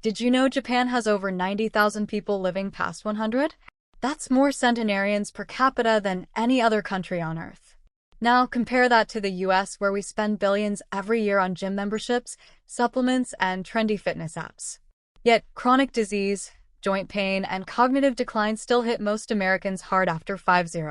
Did you know Japan has over 90,000 people living past 100? That's more centenarians per capita than any other country on Earth. Now compare that to the US, where we spend billions every year on gym memberships, supplements, and trendy fitness apps. Yet chronic disease, joint pain, and cognitive decline still hit most Americans hard after 50.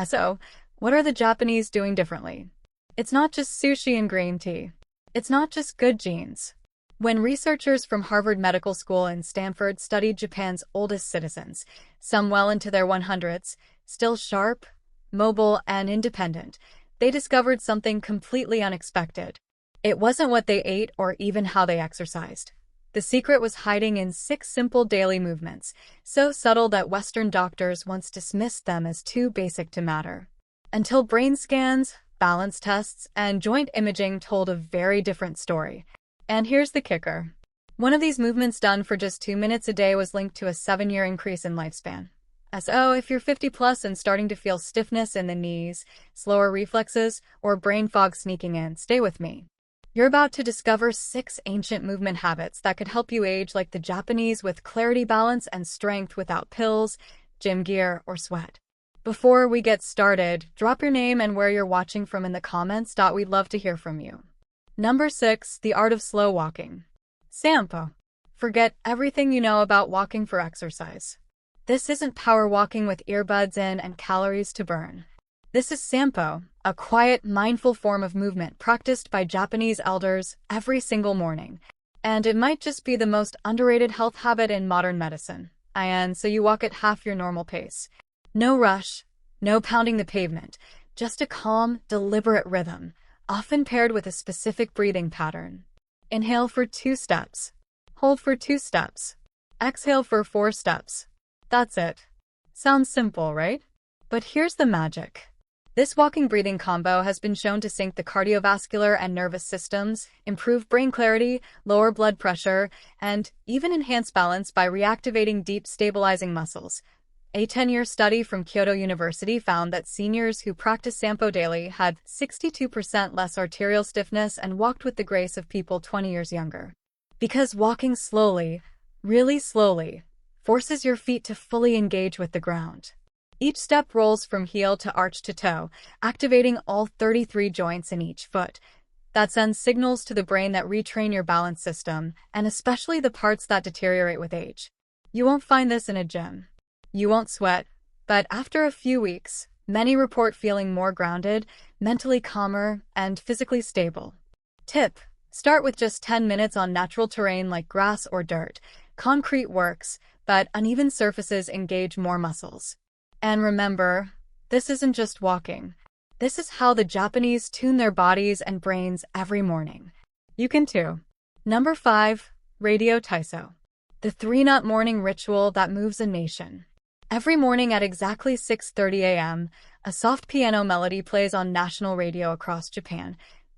So, what are the Japanese doing differently? It's not just sushi and green tea. It's not just good genes. When researchers from Harvard Medical School and Stanford studied Japan's oldest citizens, some well into their 100s, still sharp, mobile, and independent, they discovered something completely unexpected. It wasn't what they ate or even how they exercised. The secret was hiding in 6 simple daily movements, so subtle that Western doctors once dismissed them as too basic to matter. Until brain scans, balance tests, and joint imaging told a very different story. And here's the kicker. One of these movements done for just 2 minutes a day was linked to a 7-year increase in lifespan. So if you're 50 plus and starting to feel stiffness in the knees, slower reflexes, or brain fog sneaking in, stay with me. You're about to discover 6 ancient movement habits that could help you age like the Japanese with clarity, balance, and strength without pills, gym gear, or sweat. Before we get started, drop your name and where you're watching from in the comments. We'd love to hear from you. Number 6, the art of slow walking. Sampo. Forget everything you know about walking for exercise. This isn't power walking with earbuds in and calories to burn. This is Sampo, a quiet, mindful form of movement practiced by Japanese elders every single morning. And it might just be the most underrated health habit in modern medicine. And so you walk at half your normal pace. No rush, no pounding the pavement, just a calm, deliberate rhythm, often paired with a specific breathing pattern. Inhale for 2 steps. Hold for 2 steps. Exhale for 4 steps. That's it. Sounds simple, right? But here's the magic. This walking-breathing combo has been shown to sync the cardiovascular and nervous systems, improve brain clarity, lower blood pressure, and even enhance balance by reactivating deep, stabilizing muscles. A 10-year study from Kyoto University found that seniors who practiced Sampo daily had 62% less arterial stiffness and walked with the grace of people 20 years younger. Because walking slowly, really slowly, forces your feet to fully engage with the ground. Each step rolls from heel to arch to toe, activating all 33 joints in each foot. That sends signals to the brain that retrain your balance system, and especially the parts that deteriorate with age. You won't find this in a gym. You won't sweat, but after a few weeks, many report feeling more grounded, mentally calmer, and physically stable. Tip: start with just 10 minutes on natural terrain like grass or dirt. Concrete works, but uneven surfaces engage more muscles. And remember, this isn't just walking. This is how the Japanese tune their bodies and brains every morning. You can too. Number 5, Radio Taiso. The 3-nut morning ritual that moves a nation. Every morning at exactly 6:30 a.m., a soft piano melody plays on national radio across Japan.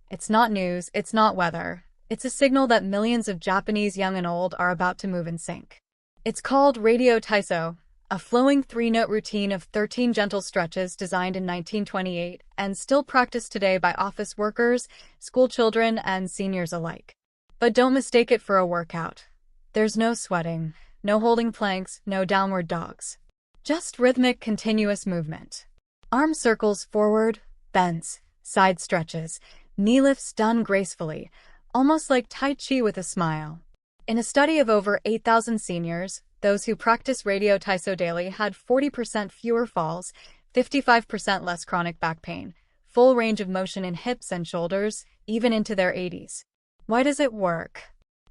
It's not news, it's not weather. It's a signal that millions of Japanese, young and old, are about to move in sync. It's called Radio Taiso, a flowing 3-note routine of 13 gentle stretches designed in 1928 and still practiced today by office workers, school children, and seniors alike. But don't mistake it for a workout. There's no sweating, no holding planks, no downward dogs. Just rhythmic, continuous movement. Arm circles forward, bends, side stretches, knee lifts done gracefully, almost like Tai Chi with a smile. In a study of over 8,000 seniors, those who practice Radio Taiso daily had 40% fewer falls, 55% less chronic back pain, full range of motion in hips and shoulders, even into their 80s. Why does it work?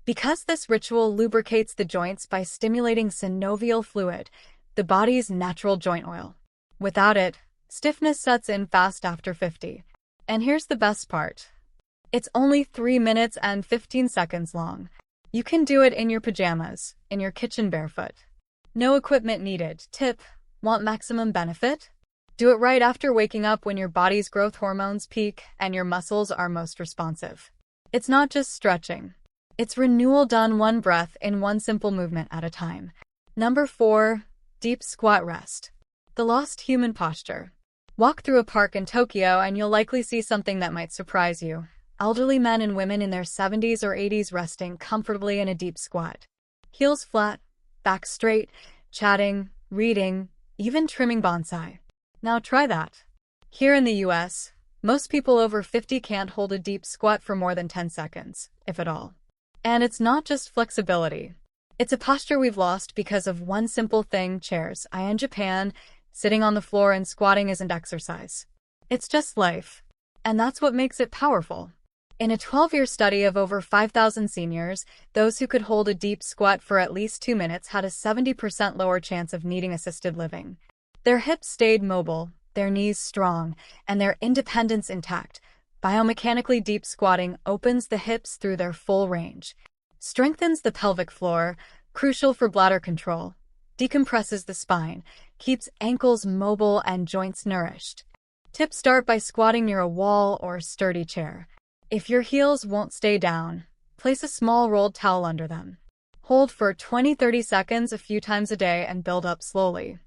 Because this ritual lubricates the joints by stimulating synovial fluid, the body's natural joint oil. Without it, stiffness sets in fast after 50. And here's the best part. It's only 3 minutes and 15 seconds long. You can do it in your pajamas, in your kitchen barefoot. No equipment needed. Tip: want maximum benefit? Do it right after waking up when your body's growth hormones peak and your muscles are most responsive. It's not just stretching. It's renewal done one breath in one simple movement at a time. Number 4, deep squat rest. The lost human posture. Walk through a park in Tokyo and you'll likely see something that might surprise you. Elderly men and women in their 70s or 80s resting comfortably in a deep squat. Heels flat, back straight, chatting, reading, even trimming bonsai. Now try that. Here in the US, most people over 50 can't hold a deep squat for more than 10 seconds, if at all. And it's not just flexibility. It's a posture we've lost because of one simple thing: chairs. In Japan, sitting on the floor and squatting isn't exercise. It's just life. And that's what makes it powerful. In a 12-year study of over 5,000 seniors, those who could hold a deep squat for at least 2 minutes had a 70% lower chance of needing assisted living. Their hips stayed mobile, their knees strong, and their independence intact. Biomechanically, deep squatting opens the hips through their full range, strengthens the pelvic floor, crucial for bladder control, decompresses the spine, keeps ankles mobile and joints nourished. Tip: start by squatting near a wall or sturdy chair. If your heels won't stay down, place a small rolled towel under them. Hold for 20-30 seconds a few times a day and build up slowly.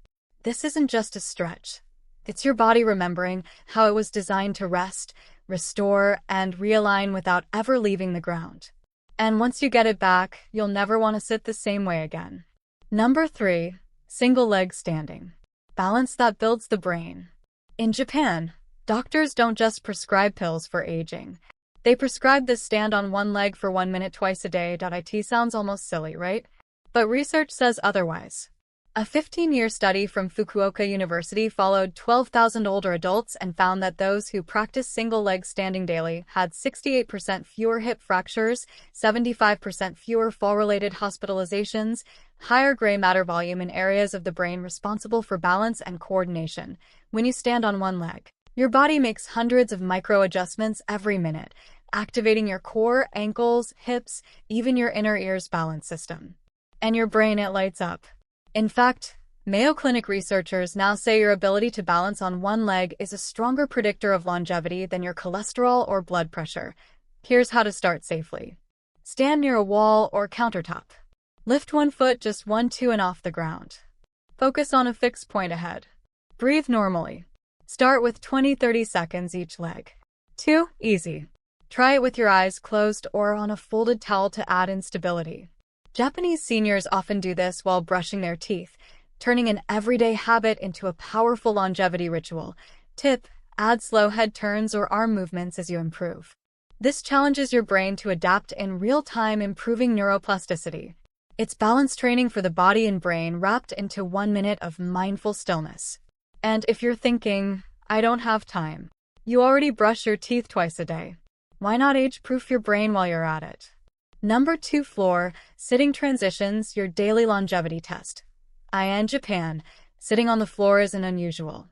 This isn't just a stretch. It's your body remembering how it was designed to rest, restore, and realign without ever leaving the ground. And once you get it back, you'll never want to sit the same way again. Number 3. Single leg standing. Balance that builds the brain. In Japan, doctors don't just prescribe pills for aging. They prescribe this: stand on one leg for 1 minute twice a day. It sounds almost silly, right? But research says otherwise. A 15-year study from Fukuoka University followed 12,000 older adults and found that those who practiced single-leg standing daily had 68% fewer hip fractures, 75% fewer fall-related hospitalizations, higher gray matter volume in areas of the brain responsible for balance and coordination. When you stand on one leg, your body makes hundreds of micro-adjustments every minute, activating your core, ankles, hips, even your inner ear's balance system. And your brain, it lights up. In fact, Mayo Clinic researchers now say your ability to balance on one leg is a stronger predictor of longevity than your cholesterol or blood pressure. Here's how to start safely. Stand near a wall or countertop. Lift one foot just 1-2 and off the ground. Focus on a fixed point ahead. Breathe normally. Start with 20-30 seconds each leg. 2. Easy. Try it with your eyes closed or on a folded towel to add in stability. Japanese seniors often do this while brushing their teeth, turning an everyday habit into a powerful longevity ritual. Tip: add slow head turns or arm movements as you improve. This challenges your brain to adapt in real time, improving neuroplasticity. It's balance training for the body and brain wrapped into 1 minute of mindful stillness. And if you're thinking, I don't have time, you already brush your teeth twice a day. Why not age-proof your brain while you're at it? Number 2. Floor sitting transitions, your daily longevity test. In Japan, sitting on the floor isn't unusual.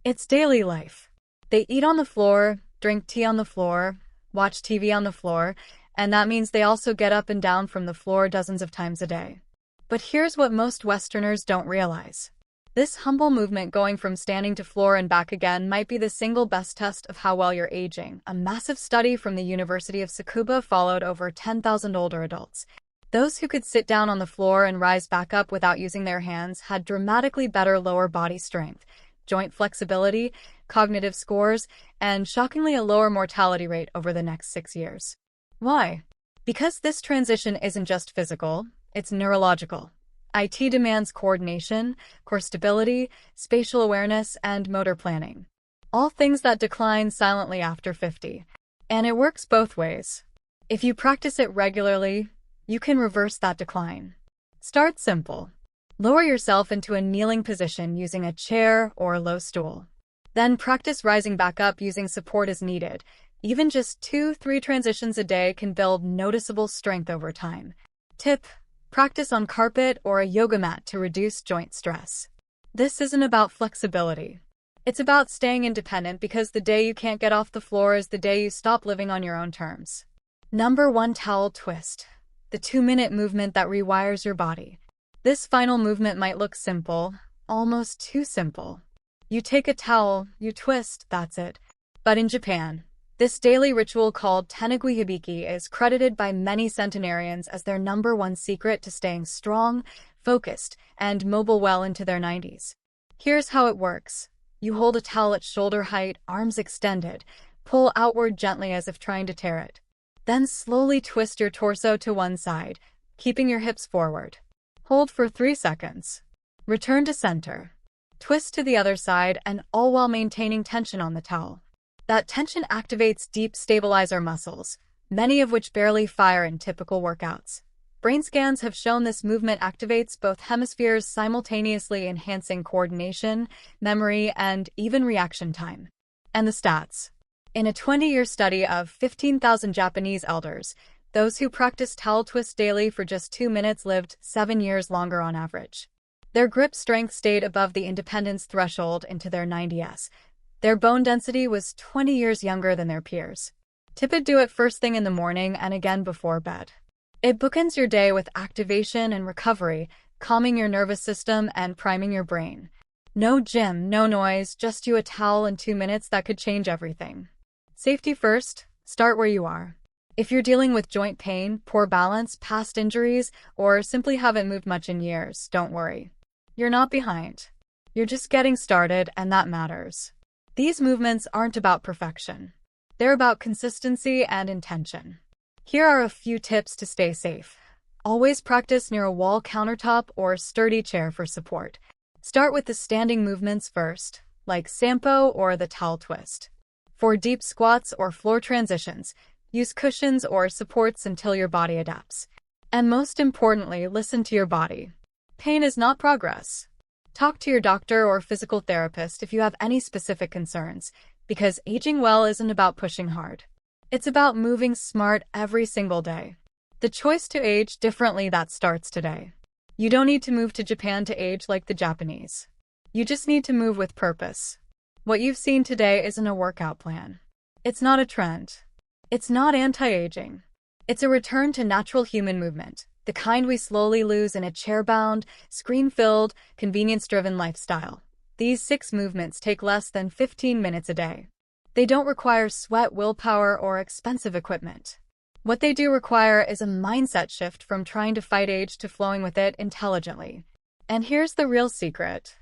It's daily life. They eat on the floor, drink tea on the floor, watch TV on the floor, and that means they also get up and down from the floor dozens of times a day. But here's what most Westerners don't realize. This humble movement going from standing to floor and back again might be the single best test of how well you're aging. A massive study from the University of Tsukuba followed over 10,000 older adults. Those who could sit down on the floor and rise back up without using their hands had dramatically better lower body strength, joint flexibility, cognitive scores, and shockingly a lower mortality rate over the next 6 years. Why? Because this transition isn't just physical, it's neurological. IT demands coordination, core stability, spatial awareness, and motor planning. All things that decline silently after 50. And it works both ways. If you practice it regularly, you can reverse that decline. Start simple. Lower yourself into a kneeling position using a chair or a low stool. Then practice rising back up using support as needed. Even just 2-3 transitions a day can build noticeable strength over time. Tip: practice on carpet or a yoga mat to reduce joint stress. This isn't about flexibility. It's about staying independent, because the day you can't get off the floor is the day you stop living on your own terms. Number 1. Towel twist. The 2-minute movement that rewires your body. This final movement might look simple, almost too simple. You take a towel, you twist, that's it. But in Japan, this daily ritual called tenugui hibiki is credited by many centenarians as their number 1 secret to staying strong, focused, and mobile well into their 90s. Here's how it works. You hold a towel at shoulder height, arms extended. Pull outward gently as if trying to tear it. Then slowly twist your torso to one side. keeping your hips forward. Hold for 3 seconds. Return to center. Twist to the other side, and all while maintaining tension on the towel. That tension activates deep stabilizer muscles, many of which barely fire in typical workouts. Brain scans have shown this movement activates both hemispheres simultaneously, enhancing coordination, memory, and even reaction time. And the stats. In a 20-year study of 15,000 Japanese elders, those who practiced towel twist daily for just 2 minutes lived 7 years longer on average. Their grip strength stayed above the independence threshold into their 90s. Their bone density was 20 years younger than their peers. Tip it: do it first thing in the morning and again before bed. It bookends your day with activation and recovery, calming your nervous system and priming your brain. No gym, no noise, just you, a towel, and 2 minutes that could change everything. Safety first, start where you are. If you're dealing with joint pain, poor balance, past injuries, or simply haven't moved much in years, don't worry. You're not behind. You're just getting started, and that matters. These movements aren't about perfection. They're about consistency and intention. Here are a few tips to stay safe. Always practice near a wall, countertop, or sturdy chair for support. Start with the standing movements first, like Sampo or the towel twist. For deep squats or floor transitions, use cushions or supports until your body adapts. And most importantly, listen to your body. Pain is not progress. Talk to your doctor or physical therapist if you have any specific concerns, because aging well isn't about pushing hard. It's about moving smart every single day. The choice to age differently, that starts today. You don't need to move to Japan to age like the Japanese. You just need to move with purpose. What you've seen today isn't a workout plan. It's not a trend. It's not anti-aging. It's a return to natural human movement, the kind we slowly lose in a chair-bound, screen-filled, convenience-driven lifestyle. These 6 movements take less than 15 minutes a day. They don't require sweat, willpower, or expensive equipment. What they do require is a mindset shift from trying to fight age to flowing with it intelligently. And here's the real secret.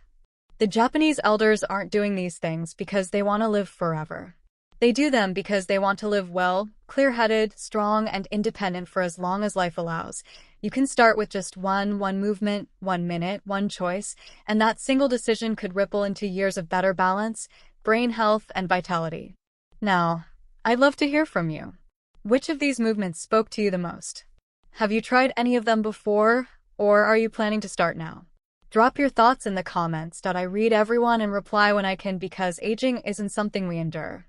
The Japanese elders aren't doing these things because they want to live forever. They do them because they want to live well, clear-headed, strong, and independent for as long as life allows. You can start with just one movement, 1 minute, one choice, and that single decision could ripple into years of better balance, brain health, and vitality. Now, I'd love to hear from you. Which of these movements spoke to you the most? Have you tried any of them before, or are you planning to start now? Drop your thoughts in the comments. I read everyone and reply when I can, because aging isn't something we endure.